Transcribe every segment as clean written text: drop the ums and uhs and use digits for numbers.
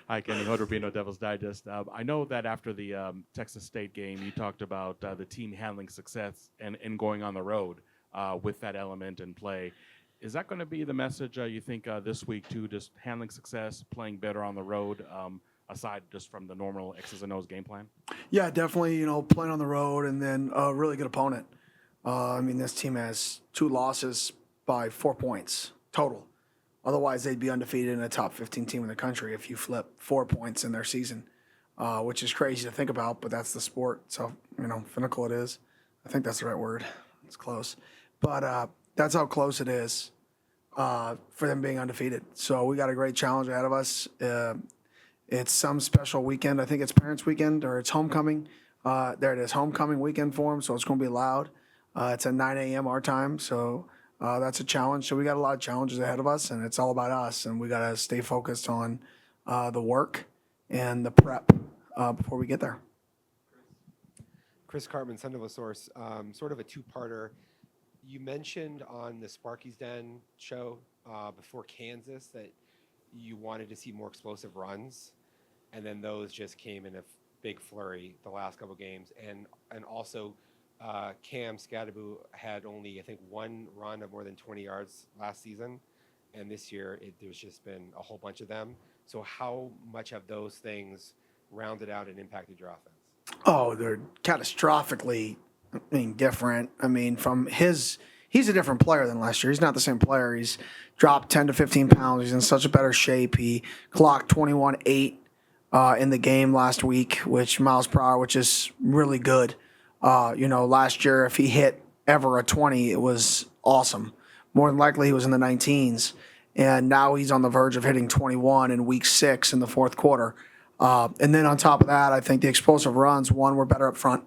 Hi, Kenny Hoderbino, Devil's Digest. I know that after the Texas State game, you talked about the team handling success and going on the road with that element in play. Is that going to be the message you think this week too? Just handling success, playing better on the road, aside just from the normal X's and O's game plan. Yeah, definitely. Playing on the road and then a really good opponent. I mean, this team has 2 losses by 4 points total. Otherwise, they'd be undefeated in a top 15 team in the country if you flip 4 points in their season, which is crazy to think about, but that's the sport. So, finical it is. I think that's the right word. It's close. But that's how close it is for them being undefeated. So we got a great challenge ahead of us. It's some special weekend. I think it's Parents' Weekend or it's homecoming. There it is, homecoming weekend for them, so it's going to be loud. It's at 9 a.m. our time, so that's a challenge. So we got a lot of challenges ahead of us, and it's all about us, and we got to stay focused on the work and the prep before we get there. Chris Cartman, Son of a Source, sort of a two-parter. You mentioned on the Sparky's Den show before Kansas that you wanted to see more explosive runs, and then those just came in a big flurry the last couple games. And also, Cam Scadaboo had only, I think, one run of more than 20 yards last season, and this year there's just been a whole bunch of them. So how much have those things rounded out and impacted your offense? Oh, they're catastrophically, different. I mean, he's a different player than last year. He's not the same player. He's dropped 10 to 15 pounds. He's in such a better shape. He clocked 21.8 in the game last week, which miles per hour, which is really good. Last year, if he hit ever a 20, it was awesome. More than likely, he was in the 19s. And now he's on the verge of hitting 21 in week 6 in the fourth quarter. And then on top of that, I think the explosive runs, one, we're better up front.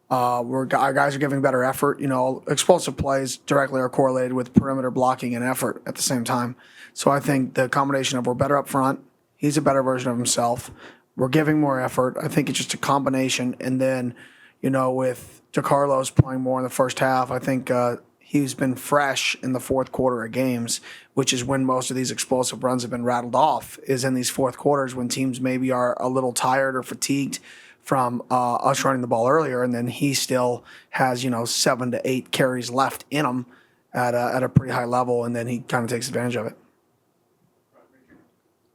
Our guys are giving better effort. Explosive plays directly are correlated with perimeter blocking and effort at the same time. So I think the combination of we're better up front, he's a better version of himself, we're giving more effort. I think it's just a combination. And then, with DeCarlos playing more in the first half, I think he's been fresh in the fourth quarter of games, which is when most of these explosive runs have been rattled off, is in these fourth quarters when teams maybe are a little tired or fatigued from us running the ball earlier, and then he still has 7 to 8 carries left in him at a pretty high level, and then he kind of takes advantage of it.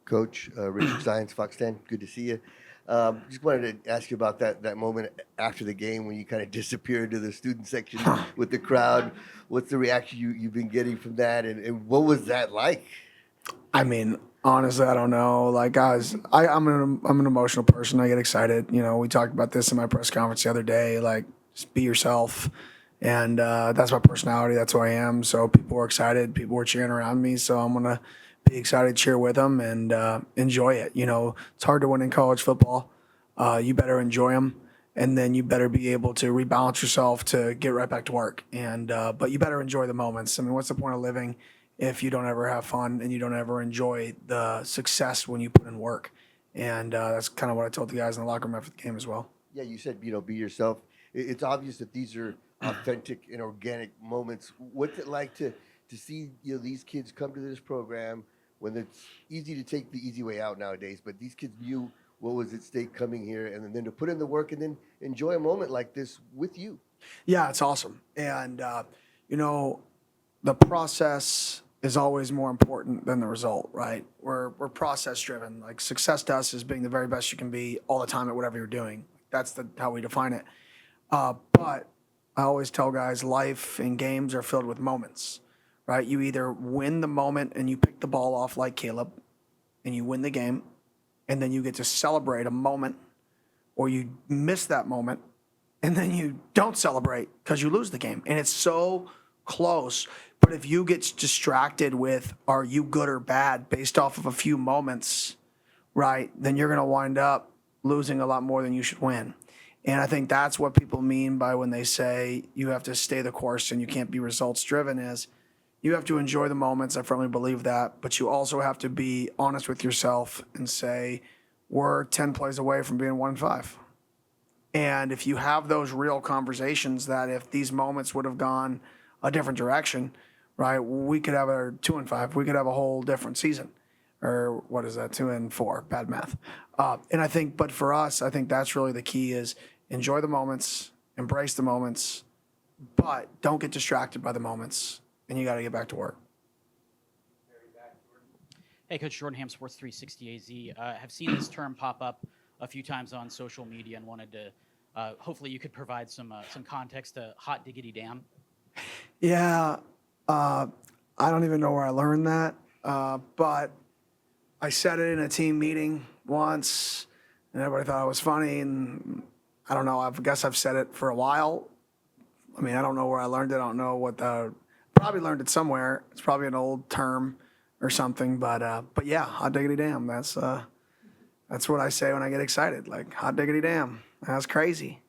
Coach Richard Science, Fox 10, good to see you. Just wanted to ask you about that moment after the game when you kind of disappeared to the student section with the crowd. What's the reaction you've been getting from that, and what was that like? I mean, honestly, I don't know. Like, guys, I'm an emotional person. I get excited. We talked about this in my press conference the other day. Like, just be yourself, and that's my personality. That's who I am. So people were excited. People were cheering around me. So I'm gonna be excited, cheer with them, and enjoy it. It's hard to win in college football. You better enjoy them, and then you better be able to rebalance yourself to get right back to work. And but you better enjoy the moments. I mean, what's the point of living if you don't ever have fun and you don't ever enjoy the success when you put in work? And that's kind of what I told the guys in the locker room after the game as well. Yeah, you said, be yourself. It's obvious that these are authentic and organic moments. What's it like to see these kids come to this program when it's easy to take the easy way out nowadays, but these kids knew what was at stake coming here, and then to put in the work and then enjoy a moment like this with you? Yeah, it's awesome. And, the process is always more important than the result, right? We're process driven. Like, success to us is being the very best you can be all the time at whatever you're doing. That's how we define it. But I always tell guys life and games are filled with moments, right? You either win the moment and you pick the ball off like Caleb and you win the game, and then you get to celebrate a moment, or you miss that moment and then you don't celebrate because you lose the game. And it's so close. But if you get distracted with are you good or bad based off of a few moments, right, then you're going to wind up losing a lot more than you should win. And I think that's what people mean by when they say you have to stay the course and you can't be results driven, is you have to enjoy the moments. I firmly believe that. But you also have to be honest with yourself and say, we're 10 plays away from being 1-5. And if you have those real conversations that if these moments would have gone a different direction, right, we could have a 2-5. We could have a whole different season. or what is that? 2 and 4, bad math. And I think, but for us, I think that's really the key is enjoy the moments, embrace the moments, but don't get distracted by the moments, and you got to get back to work. Hey, Coach Jordan Ham, Sports 360 AZ. Have seen this term pop up a few times on social media and wanted to, hopefully you could provide some context to hot diggity damn. Yeah, I don't even know where I learned that, but I said it in a team meeting once, and everybody thought it was funny. And I don't know. I guess I've said it for a while. I mean, I don't know where I learned it. I don't know what the. Probably learned it somewhere. It's probably an old term or something. But yeah, hot diggity damn. That's what I say when I get excited. Like hot diggity damn. That's crazy.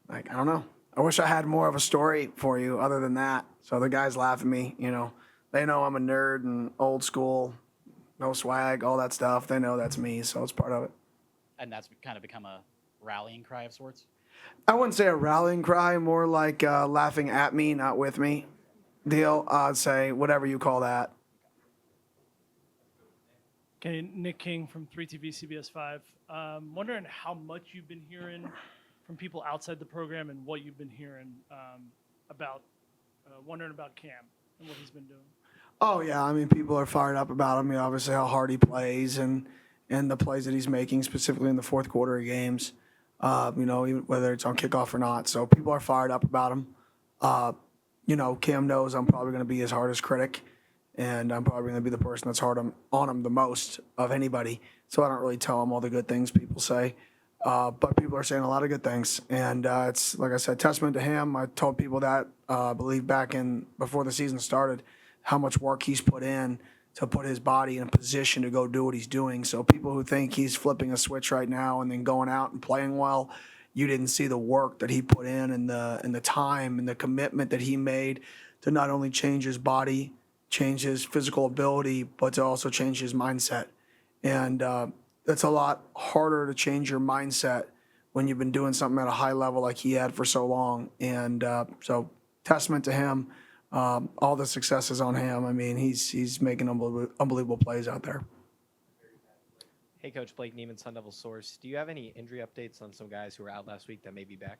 Like I don't know. I wish I had more of a story for you other than that. So the guys laugh at me. They know I'm a nerd and old school, no swag, all that stuff. They know that's me, so it's part of it. And that's kind of become a rallying cry of sorts. I wouldn't say a rallying cry, more like laughing at me, not with me deal. I'd say whatever you call that. Okay, Nick King from 3TV CBS 5. Wondering how much you've been hearing from people outside the program and what you've been hearing wondering about Cam and what he's been doing. Oh yeah, I mean people are fired up about him. Obviously how hard he plays and the plays that he's making, specifically in the fourth quarter of games. Even whether it's on kickoff or not. So people are fired up about him. Cam knows I'm probably going to be his hardest critic, and I'm probably going to be the person that's hard on him the most of anybody. So I don't really tell him all the good things people say. But people are saying a lot of good things, and it's like I said, testament to him. I told people that I believe before the season started, how much work he's put in to put his body in a position to go do what he's doing. So people who think he's flipping a switch right now and then going out and playing well, you didn't see the work that he put in and the time and the commitment that he made to not only change his body, change his physical ability, but to also change his mindset. And it's a lot harder to change your mindset when you've been doing something at a high level like he had for so long. And so testament to him. All the success is on him. I mean, he's making unbelievable plays out there. Hey, Coach Blake Neiman, Sun Devil Source. Do you have any injury updates on some guys who were out last week that may be back?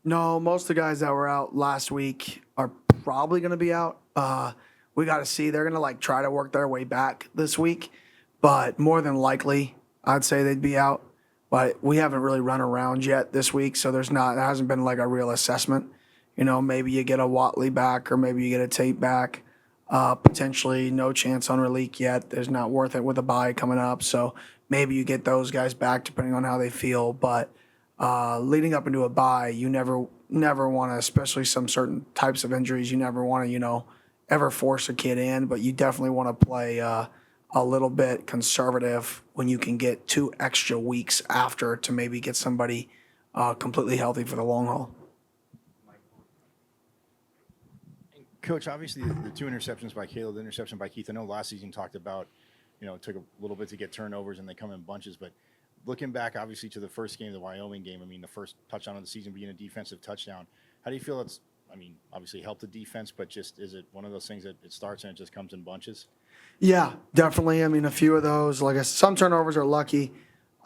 No, most of the guys that were out last week are probably going to be out. We got to see. They're going to try to work their way back this week, but more than likely, I'd say they'd be out. But we haven't really run around yet this week, so there hasn't been a real assessment. Maybe you get a Watley back or maybe you get a Tate back. Potentially no chance on Raleek yet. There's not worth it with a bye coming up. So maybe you get those guys back depending on how they feel. But leading up into a bye, you never want to, especially some certain types of injuries, you never want to, ever force a kid in. But you definitely want to play a little bit conservative when you can get 2 extra weeks after to maybe get somebody completely healthy for the long haul. Coach, obviously the 2 interceptions by Caleb, the interception by Keith. I know last season talked about, it took a little bit to get turnovers and they come in bunches. But looking back, obviously, to the first game, the Wyoming game, the first touchdown of the season being a defensive touchdown. How do you feel it's, obviously helped the defense, but just is it one of those things that it starts and it just comes in bunches? Yeah, definitely. A few of those, some turnovers are lucky,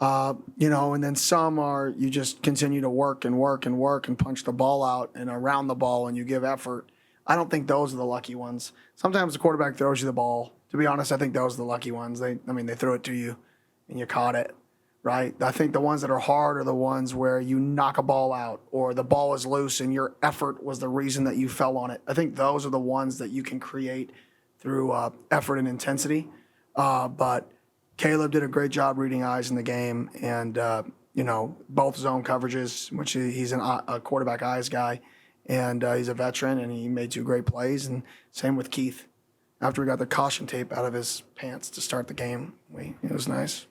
and then some are you just continue to work and work and work and punch the ball out and around the ball and you give effort. I don't think those are the lucky ones. Sometimes the quarterback throws you the ball. To be honest, I think those are the lucky ones. They threw it to you and you caught it, right? I think the ones that are hard are the ones where you knock a ball out or the ball is loose and your effort was the reason that you fell on it. I think those are the ones that you can create through effort and intensity. But Caleb did a great job reading eyes in the game and, both zone coverages, which he's a quarterback eyes guy. And he's a veteran, and he made 2 great plays. And same with Keith. After we got the caution tape out of his pants to start the game, it was nice.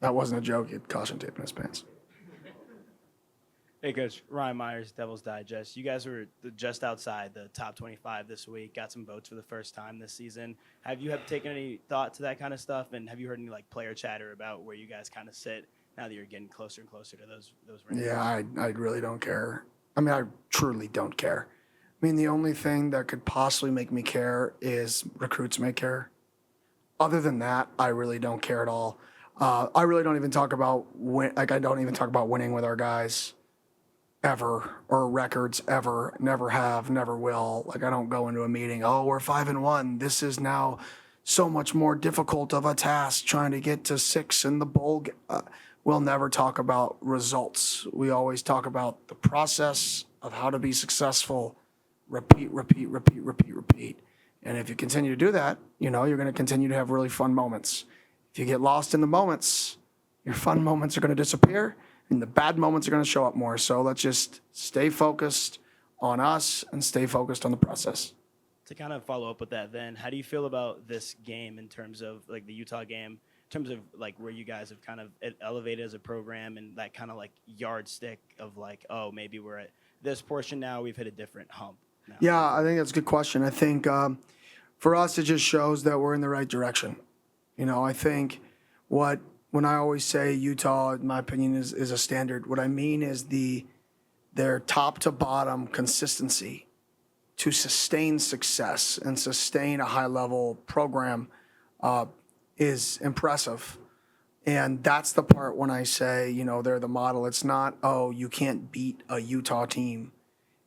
That wasn't a joke. He had caution tape in his pants. Hey, Coach. Ryan Myers, Devil's Digest. You guys were just outside the top 25 this week, got some votes for the first time this season. Have you taken any thought to that kind of stuff, and have you heard any player chatter about where you guys kind of sit now that you're getting closer and closer to those rankings? Yeah, I really don't care. I truly don't care. I mean, the only thing that could possibly make me care is recruits may care. Other than that, I really don't care at all. I really don't even talk about I don't even talk about winning with our guys ever, or records ever. Never have, never will. Like, I don't go into a meeting, oh, we're 5-1. This is now so much more difficult of a task trying to get to 6 in the bowl. We'll never talk about results. We always talk about the process of how to be successful. Repeat, repeat, repeat, repeat, repeat. And if you continue to do that, you're going to continue to have really fun moments. If you get lost in the moments, your fun moments are going to disappear and the bad moments are going to show up more. So let's just stay focused on us and stay focused on the process. To kind of follow up with that, then, how do you feel about this game in terms of like the Utah game, in terms of like where you guys have kind of elevated as a program and that kind of like yardstick of like, oh, maybe we're at this portion now, we've hit a different hump now? Yeah, I think that's a good question. I think for us, it just shows that we're in the right direction. I think when I always say Utah, in my opinion, is a standard, what I mean is their top to bottom consistency to sustain success and sustain a high level program is impressive. And that's the part when I say, they're the model. It's not, oh, you can't beat a Utah team.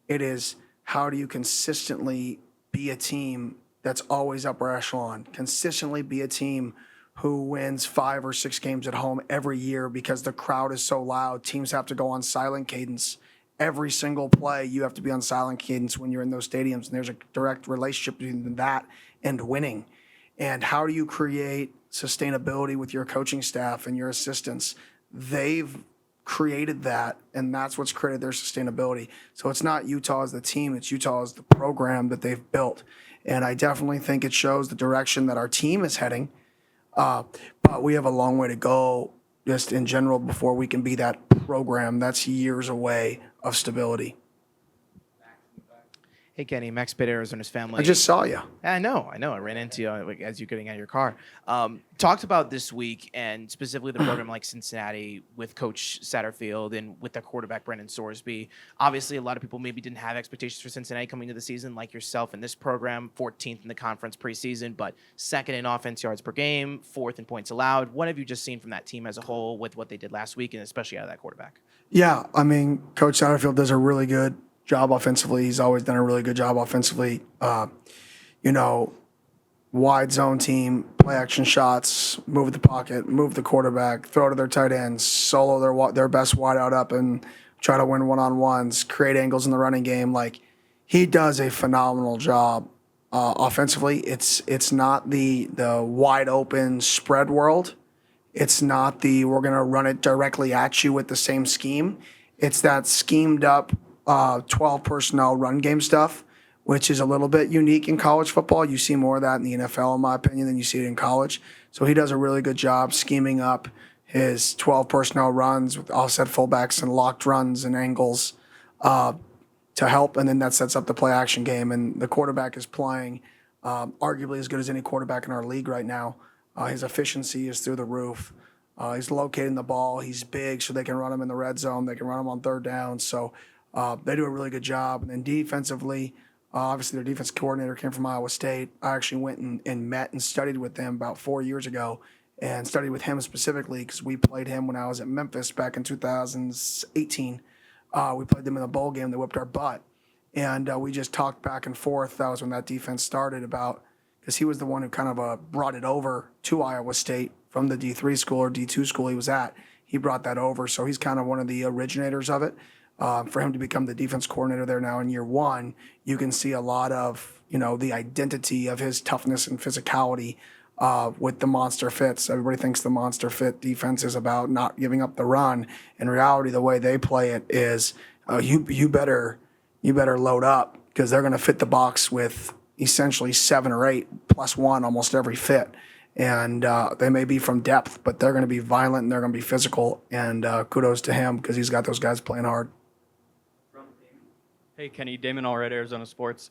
It is, how do you consistently be a team that's always upper echelon, consistently be a team who wins 5 or 6 games at home every year because the crowd is so loud. Teams have to go on silent cadence. Every single play, you have to be on silent cadence when you're in those stadiums, and there's a direct relationship between that and winning. And how do you create sustainability with your coaching staff and your assistants? They've created that, and that's what's created their sustainability. So it's not Utah as the team, it's Utah as the program that they've built. And I definitely think it shows the direction that our team is heading. But we have a long way to go just in general before we can be that program that's years away of stability. Hey, Kenny, Max Pitt, Arizona's family. I just saw you. I know. I ran into you as you're getting out of your car. Talked about this week and specifically the program like Cincinnati with Coach Satterfield and with their quarterback, Brendan Sorsby. Obviously, a lot of people maybe didn't have expectations for Cincinnati coming into the season like yourself in this program, 14th in the conference preseason, but 2nd in offense yards per game, 4th in points allowed. What have you just seen from that team as a whole with what they did last week and especially out of that quarterback? Yeah, I mean, Coach Satterfield does a really good job offensively. He's always done a really good job offensively. Wide zone team, play action shots, move the pocket, move the quarterback, throw to their tight ends, solo their best wide out up and try to win one-on-ones, create angles in the running game. Like, he does a phenomenal job offensively. It's not the wide open spread world. It's not we're going to run it directly at you with the same scheme. It's that schemed up 12 personnel run game stuff, which is a little bit unique in college football. You see more of that in the NFL, in my opinion, than you see it in college. So he does a really good job scheming up his 12 personnel runs with offset fullbacks and locked runs and angles to help, and then that sets up the play action game. And the quarterback is playing arguably as good as any quarterback in our league right now. His efficiency is through the roof. He's locating the ball. He's big, so they can run him in the red zone. They can run him on 3rd down. So they do a really good job. And then defensively, obviously their defense coordinator came from Iowa State. I actually went and met and studied with them about 4 years ago and studied with him specifically because we played him when I was at Memphis back in 2018. We played them in a bowl game. They whipped our butt. And we just talked back and forth. That was when that defense started because he was the one who kind of brought it over to Iowa State from the D3 school or D2 school he was at. He brought that over. So he's kind of one of the originators of it. For him to become the defense coordinator there now in year 1, you can see a lot of, the identity of his toughness and physicality with the monster fits. Everybody thinks the monster fit defense is about not giving up the run. In reality, the way they play it is you better load up because they're going to fit the box with essentially 7 or 8 plus 1 almost every fit. And they may be from depth, but they're going to be violent and they're going to be physical. And kudos to him because he's got those guys playing hard. Hey, Kenny, Damon Allred, Arizona Sports.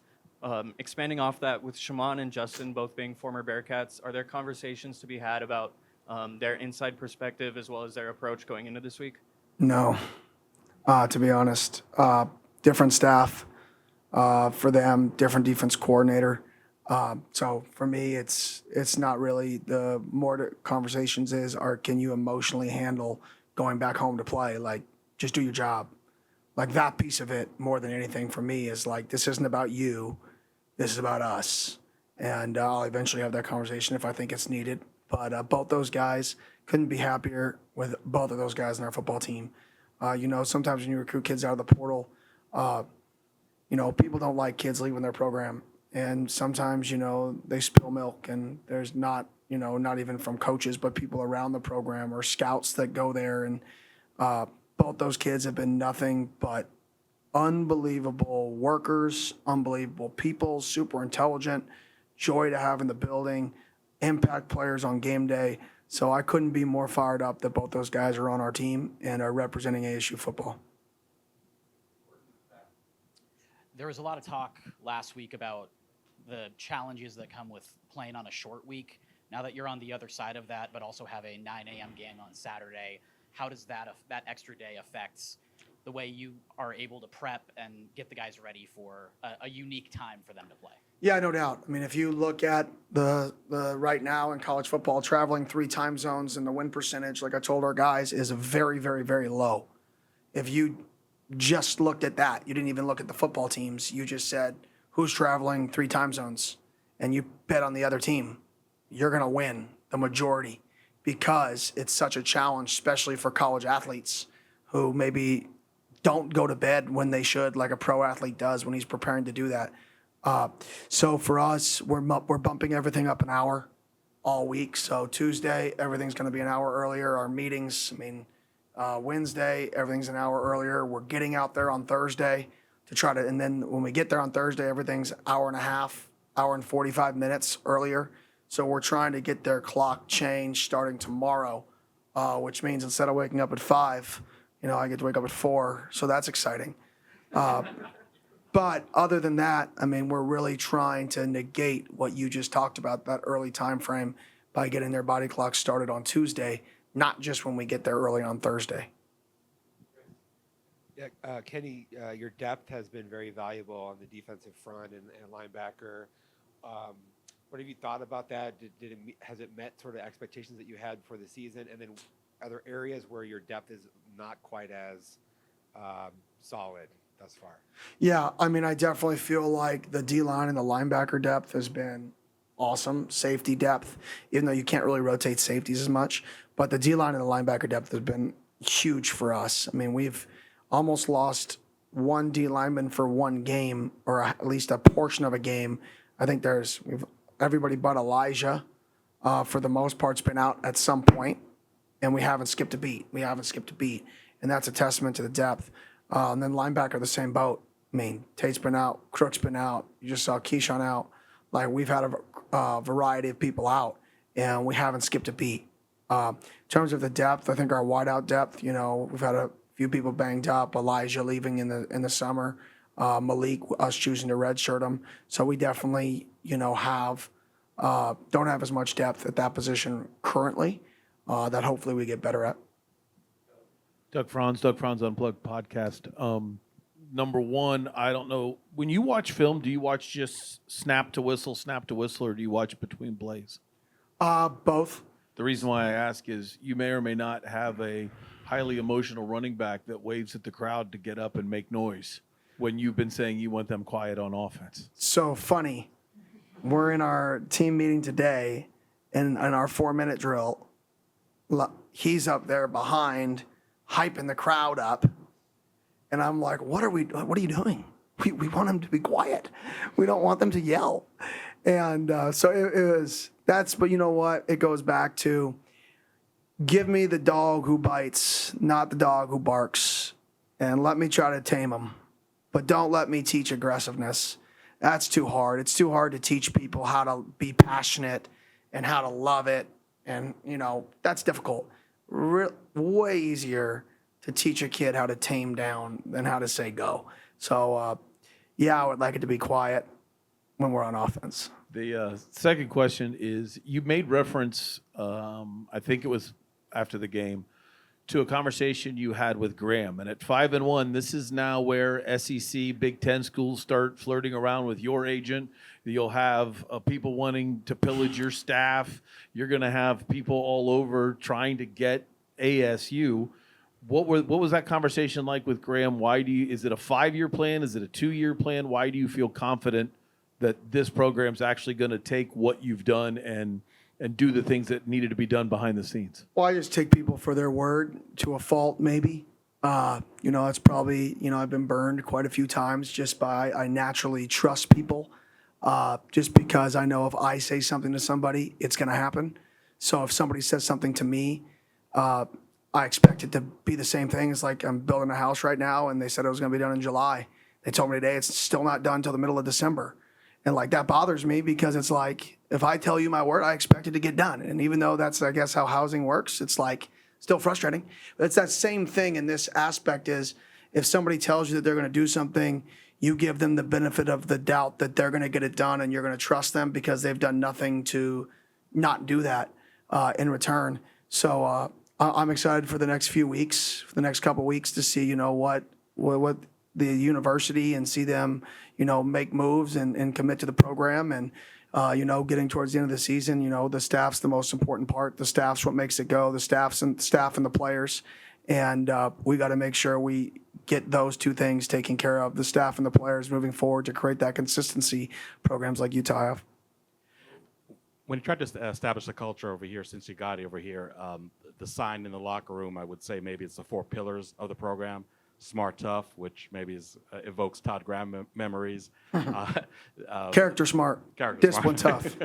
Expanding off that, with Shaman and Justin both being former Bearcats, are there conversations to be had about their inside perspective as well as their approach going into this week? No, to be honest. Different staff, for them, different defense coordinator. So for me, it's not really the more the conversations is, are can you emotionally handle going back home to play? Like, just do your job. Like that piece of it more than anything for me is like, this isn't about you. This is about us. And I'll eventually have that conversation if I think it's needed. But both those guys, couldn't be happier with both of those guys in our football team. Sometimes when you recruit kids out of the portal, people don't like kids leaving their program. And sometimes, they spill milk and there's not even from coaches, but people around the program or scouts that go there. And both those kids have been nothing but unbelievable workers, unbelievable people, super intelligent, joy to have in the building, impact players on game day. So I couldn't be more fired up that both those guys are on our team and are representing ASU football. There was a lot of talk last week about the challenges that come with playing on a short week. Now that you're on the other side of that, but also have a 9 a.m. game on Saturday, how does that extra day affect the way you are able to prep and get the guys ready for a unique time for them to play? Yeah, no doubt. I mean, if you look at the right now in college football, traveling 3 time zones and the win percentage, like I told our guys, is very, very, very low. If you just looked at that, you didn't even look at the football teams. You just said, who's traveling 3 time zones? And you bet on the other team. You're going to win the majority because it's such a challenge, especially for college athletes who maybe don't go to bed when they should, like a pro athlete does when he's preparing to do that. So for us, we're bumping everything up an hour all week. So Tuesday, everything's going to be an hour earlier. Our meetings, Wednesday, everything's an hour earlier. We're getting out there on Thursday to try to, and then when we get there on Thursday, everything's hour and a half, hour and 45 minutes earlier. So we're trying to get their clock changed starting tomorrow, which means instead of waking up at 5, I get to wake up at 4. So that's exciting. But other than that, we're really trying to negate what you just talked about, that early time frame, by getting their body clock started on Tuesday, not just when we get there early on Thursday. Yeah, Kenny, your depth has been very valuable on the defensive front and linebacker. What have you thought about that? Has it met sort of expectations that you had for the season? And then are there areas where your depth is not quite as solid thus far? Yeah, I definitely feel like the D-line and the linebacker depth has been awesome. Safety depth, even though you can't really rotate safeties as much. But the D-line and the linebacker depth has been huge for us. We've almost lost one D lineman for one game, or at least a portion of a game. I think we've everybody but Elijah, for the most part, has been out at some point, and we haven't skipped a beat. And that's a testament to the depth. And then linebacker, the same boat. Tate's been out, Crook's been out. You just saw Keyshawn out. Like, we've had a variety of people out, and we haven't skipped a beat. In terms of the depth, I think our wideout depth, we've had a few people banged up. Elijah leaving in the summer. Malik, us choosing to redshirt him. So we definitely, don't have as much depth at that position currently, that hopefully we get better at. Doug Franz Unplugged podcast. Number one, I don't know, when you watch film, do you watch just snap to whistle, or do you watch between plays? Both. The reason why I ask is you may or may not have a highly emotional running back that waves at the crowd to get up and make noise when you've been saying you want them quiet on offense. So funny. We're in our team meeting today, and in our 4-minute drill, he's up there behind, hyping the crowd up. And I'm like, what are you doing? We want them to be quiet. We don't want them to yell. And but you know what? It goes back to, give me the dog who bites, not the dog who barks. And let me try to tame him. But don't let me teach aggressiveness. That's too hard. It's too hard to teach people how to be passionate and how to love it. And, that's difficult. Way easier to teach a kid how to tame down than how to say go. So, I would like it to be quiet when we're on offense. The second question is, you made reference, I think it was after the game, to a conversation you had with Graham. And at 5-1, this is now where SEC Big Ten schools start flirting around with your agent. You'll have people wanting to pillage your staff. You're going to have people all over trying to get ASU. What was that conversation like with Graham? Is it a 5-year plan? Is it a 2-year plan? Why do you feel confident that this program's actually going to take what you've done and do the things that needed to be done behind the scenes? Well, I just take people for their word to a fault, maybe. It's probably, I've been burned quite a few times just by, I naturally trust people just because I know if I say something to somebody, it's going to happen. So if somebody says something to me, I expect it to be the same thing. It's like I'm building a house right now, and they said it was going to be done in July. They told me today it's still not done until the middle of December. And like that bothers me because it's like, if I tell you my word, I expect it to get done. And even though that's, I guess, how housing works, it's like still frustrating. But it's that same thing in this aspect is if somebody tells you that they're going to do something, you give them the benefit of the doubt that they're going to get it done and you're going to trust them because they've done nothing to not do that in return. So I'm excited for the next few weeks, for the next couple of weeks to see, what the university and see them, make moves and commit to the program. And, getting towards the end of the season, the staff's the most important part. The staff's what makes it go, the staff and the players. And we got to make sure we get those two things taken care of, the staff and the players moving forward to create that consistency programs like Utah have. When you tried to establish the culture over here, since you got over here, the sign in the locker room, I would say maybe it's the 4 pillars of the program. Smart, tough, which maybe evokes Todd Graham memories. Character smart, discipline tough.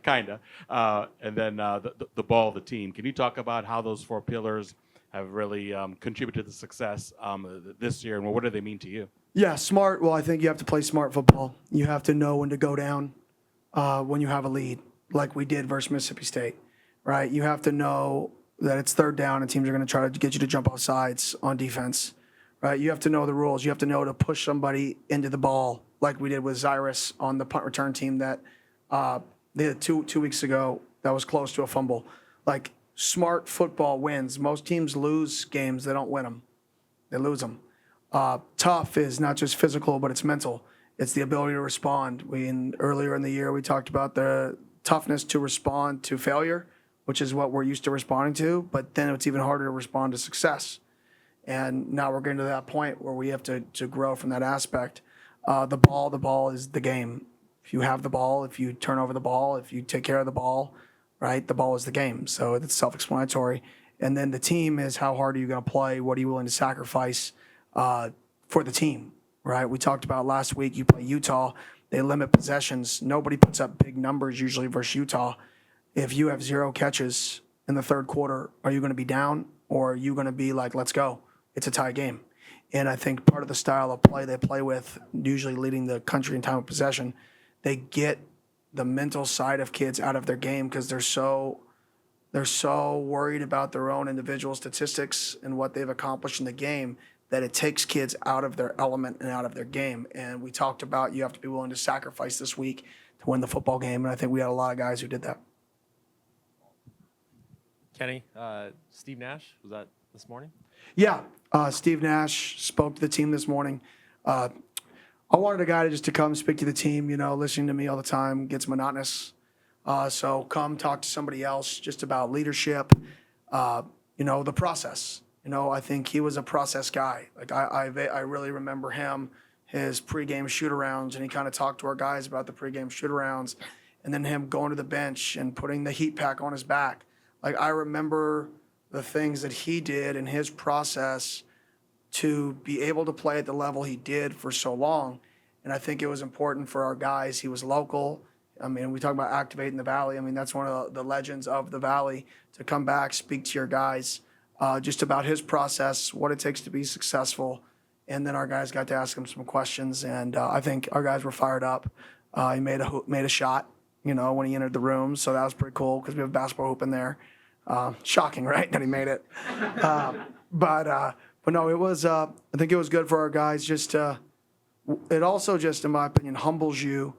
Kind of. And then the ball of the team. Can you talk about how those 4 pillars have really contributed to the success this year, and what do they mean to you? Yeah, smart. Well, I think you have to play smart football. You have to know when to go down when you have a lead, like we did versus Mississippi State, right? You have to know that it's 3rd down and teams are going to try to get you to jump off sides on defense, right? You have to know the rules. You have to know to push somebody into the ball like we did with Zyrus on the punt return team that they had two weeks ago that was close to a fumble. Like, smart football wins. Most teams lose games. They don't win them. They lose them. Tough is not just physical, but it's mental. It's the ability to respond. Earlier in the year, we talked about the toughness to respond to failure, which is what we're used to responding to, but then it's even harder to respond to success. And now we're getting to that point where we have to grow from that aspect. The ball is the game. If you have the ball, if you turn over the ball, if you take care of the ball, right, the ball is the game. So it's self-explanatory. And then the team is how hard are you going to play? What are you willing to sacrifice for the team, right? We talked about last week, you play Utah. They limit possessions. Nobody puts up big numbers usually versus Utah. If you have 0 catches in the 3rd quarter, are you going to be down or are you going to be like, let's go? It's a tie game. And I think part of the style of play they play with, usually leading the country in time of possession, they get the mental side of kids out of their game because they're so worried about their own individual statistics and what they've accomplished in the game that it takes kids out of their element and out of their game. And we talked about you have to be willing to sacrifice this week to win the football game. And I think we had a lot of guys who did that. Kenny, Steve Nash, was that this morning? Yeah, Steve Nash spoke to the team this morning. I wanted a guy to come speak to the team. Listening to me all the time gets monotonous. So come talk to somebody else just about leadership, the process. I think he was a process guy. Like I really remember him, his pregame shoot-arounds, and he kind of talked to our guys about the pregame shoot-arounds, and then him going to the bench and putting the heat pack on his back. Like, I remember the things that he did in his process to be able to play at the level he did for so long. And I think it was important for our guys. He was local. I mean, we talk about activating the Valley. I mean, that's one of the legends of the Valley, to come back, speak to your guys just about his process, what it takes to be successful. And then our guys got to ask him some questions. And I think our guys were fired up. He made a shot, when he entered the room. So that was pretty cool because we have a basketball hoop in there. Shocking, right, that he made it. But no, it was. I think it was good for our guys. It also just, in my opinion, humbles you.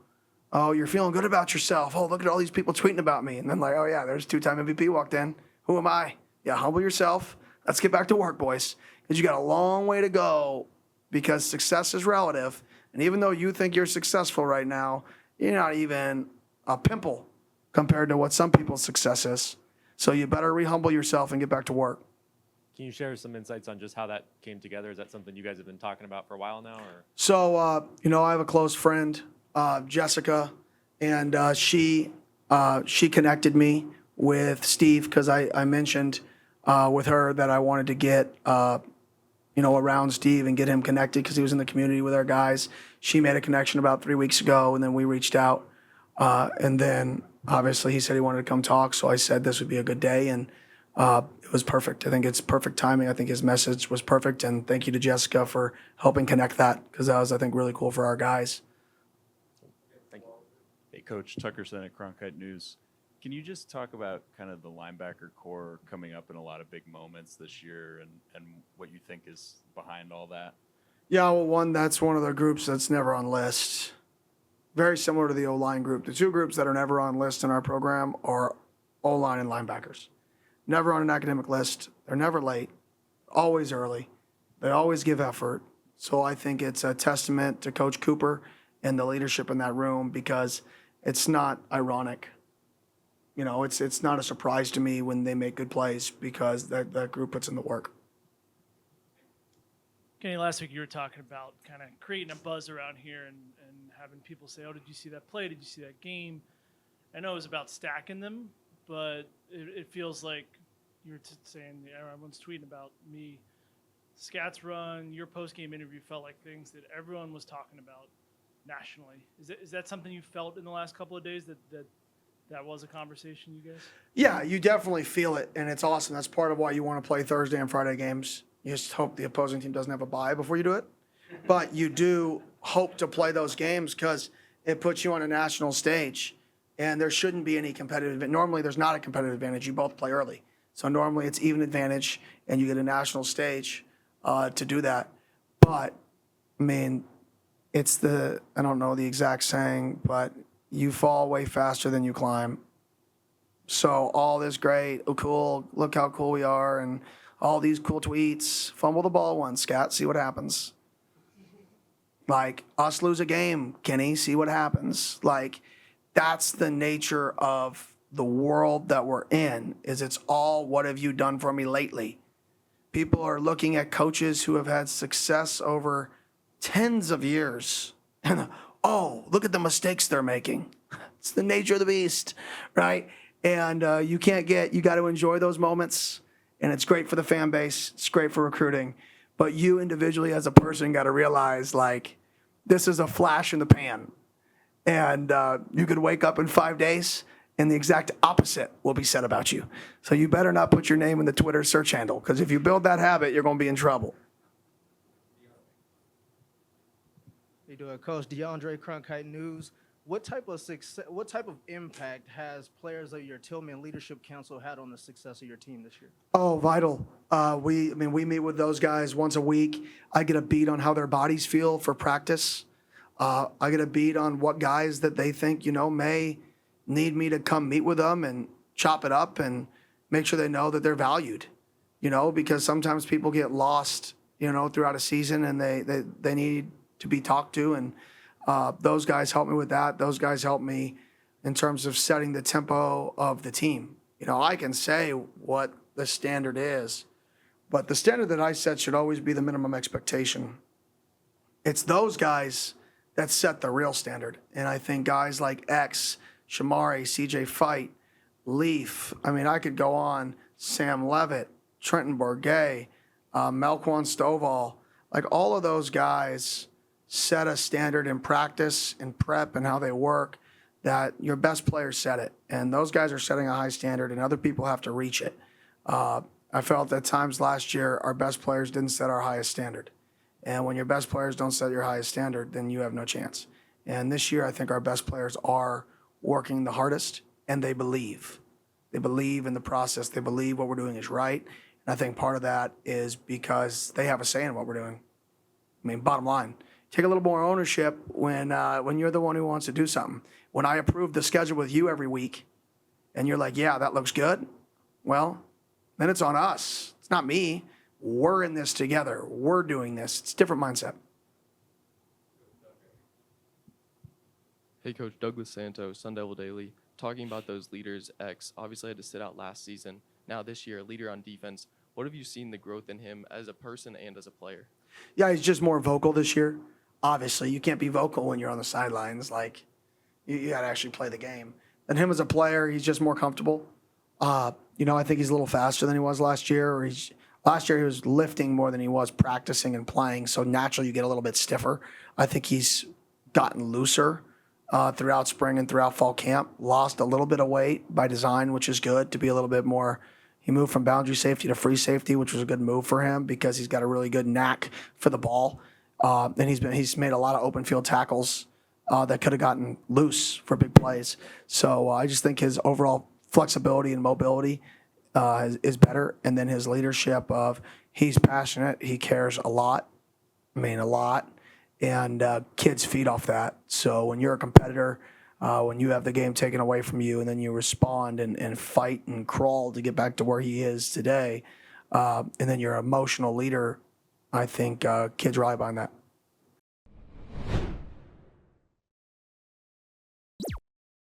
Oh, you're feeling good about yourself. Oh, look at all these people tweeting about me. And then oh yeah, there's 2-time MVP walked in. Who am I? Yeah, humble yourself. Let's get back to work, boys, because you got a long way to go because success is relative. And even though you think you're successful right now, you're not even a pimple compared to what some people's success is. So you better re-humble yourself and get back to work. Can you share some insights on just how that came together? Is that something you guys have been talking about for a while now? Or? So, I have a close friend, Jessica, and she connected me with Steve because I mentioned with her that I wanted to get, around Steve and get him connected because he was in the community with our guys. She made a connection about 3 weeks ago, and then we reached out. And then, obviously, he said he wanted to come talk, so I said this would be a good day, and it was perfect. I think it's perfect timing. I think his message was perfect, and thank you to Jessica for helping connect that because that was, I think, really cool for our guys. Thank you. Hey, Coach Tuckerson at Cronkite News. Can you just talk about kind of the linebacker core coming up in a lot of big moments this year and what you think is behind all that? Yeah, well, that's one of the groups that's never on list. Very similar to the O-line group. The two groups that are never on list in our program are O-line and linebackers. Never on an academic list. They're never late, always early. They always give effort. So I think it's a testament to Coach Cooper and the leadership in that room because it's not ironic. It's not a surprise to me when they make good plays because that group puts in the work. Kenny, last week you were talking about kind of creating a buzz around here and having people say, oh, did you see that play? Did you see that game? I know it was about stacking them, but it feels like you were saying everyone's tweeting about me. Scat's run, your post-game interview felt like things that everyone was talking about nationally. Is that something you felt in the last couple of days that was a conversation, you guys? Yeah, you definitely feel it, and it's awesome. That's part of why you want to play Thursday and Friday games. You just hope the opposing team doesn't have a bye before you do it. But you do hope to play those games because it puts you on a national stage, and there shouldn't be any competitive. Normally, there's not a competitive advantage. You both play early. So normally it's even advantage, and you get a national stage to do that. But, I mean, I don't know the exact saying, but you fall way faster than you climb. So all this great, oh, cool, look how cool we are, and all these cool tweets. Fumble the ball once, Scat, see what happens. Like, us lose a game, Kenny, see what happens. Like, that's the nature of the world that we're in, is it's all what have you done for me lately. People are looking at coaches who have had success over tens of years. And, oh, look at the mistakes they're making. It's the nature of the beast, right? And you got to enjoy those moments. And it's great for the fan base. It's great for recruiting. But you individually as a person got to realize, like, this is a flash in the pan. And you could wake up in 5 days and the exact opposite will be said about you. So you better not put your name in the Twitter search handle because if you build that habit, you're going to be in trouble. How you doing, Coach? DeAndre, Cronkite News. What type of impact has players of your Tillman Leadership Council had on the success of your team this year? Oh, vital. We meet with those guys once a week. I get a beat on how their bodies feel for practice. I get a beat on what guys that they think, may need me to come meet with them and chop it up and make sure they know that they're valued, because sometimes people get lost, throughout a season and they need to be talked to. And those guys help me with that. Those guys help me in terms of setting the tempo of the team. I can say what the standard is, but the standard that I set should always be the minimum expectation. It's those guys that set the real standard. And I think guys like X, Shamari, CJ Fight, Leaf, I could go on, Sam Levitt, Trenton Bourget, Melquan Stovall, like all of those guys set a standard in practice and prep and how they work that your best players set it. And those guys are setting a high standard and other people have to reach it. I felt at times last year our best players didn't set our highest standard. And when your best players don't set your highest standard, then you have no chance. And this year I think our best players are working the hardest and they believe. They believe in the process. They believe what we're doing is right. And I think part of that is because they have a say in what we're doing. Bottom line, take a little more ownership when you're the one who wants to do something. When I approve the schedule with you every week and you're like, yeah, that looks good, well, then it's on us It's not me. We're in this together. We're doing this. It's a different mindset. Hey, Coach Douglas Santos, Sun Devil Daily. Talking about those leaders, X obviously had to sit out last season. Now this year, a leader on defense. What have you seen the growth in him as a person and as a player? Yeah, he's just more vocal this year. Obviously, you can't be vocal when you're on the sidelines. Like, you got to actually play the game. And him as a player, he's just more comfortable. I think he's a little faster than he was last year. Last year, he was lifting more than he was practicing and playing. So naturally, you get a little bit stiffer. I think he's gotten looser throughout spring and throughout fall camp. Lost a little bit of weight by design, which is good to be a little bit more. He moved from boundary safety to free safety, which was a good move for him because he's got a really good knack for the ball. And he's made a lot of open field tackles that could have gotten loose for big plays. So I just think his overall flexibility and mobility is better. And then his leadership of he's passionate, he cares a lot. I mean, a lot. And kids feed off that. So when you're a competitor, when you have the game taken away from you and then you respond and fight and crawl to get back to where he is today, and then you're an emotional leader, I think kids rely on that.